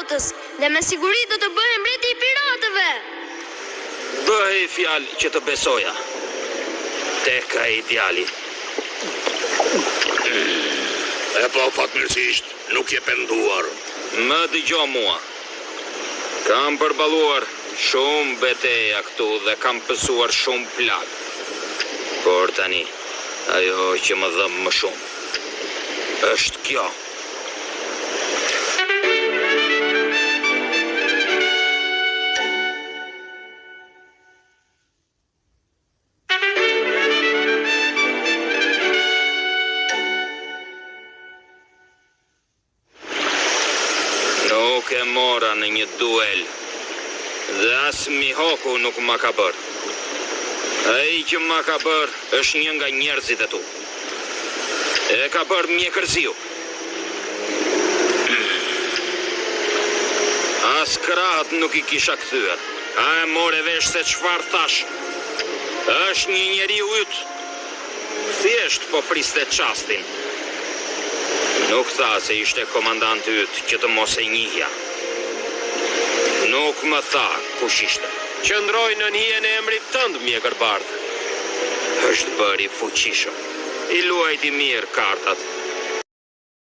botës dhe me siguri do të bëhem mbreti I piratëve. Bëhej fjalë që të besoja. Tek ka ideali. E po fatmirësisht nuk je penduar. Më dëgjo mua. Kam përballuar shumë beteja këtu dhe kam pësuar shumë plagë. Por tani, ajo që më dhëm më shumë është kjo. Nuk e mora në një duel dhe as Mihoku nuk ma ka bërë. Ai që ma ka bërë është një nga njerëzit e tu. E ka bërë mjekërziu. As krahët nuk I kisha kthyer. A e more vesh se çfarë thash? Është një njeriu yt. Thjesht po priste çastin. Nuk tha se ishte komandant yt që të mos e njihja. Nuk më tha kush ishte. Qëndroj në hijen e emrit tënd, mjekër bardh. Është bërë I fuqishëm. I luajti mirë kartat.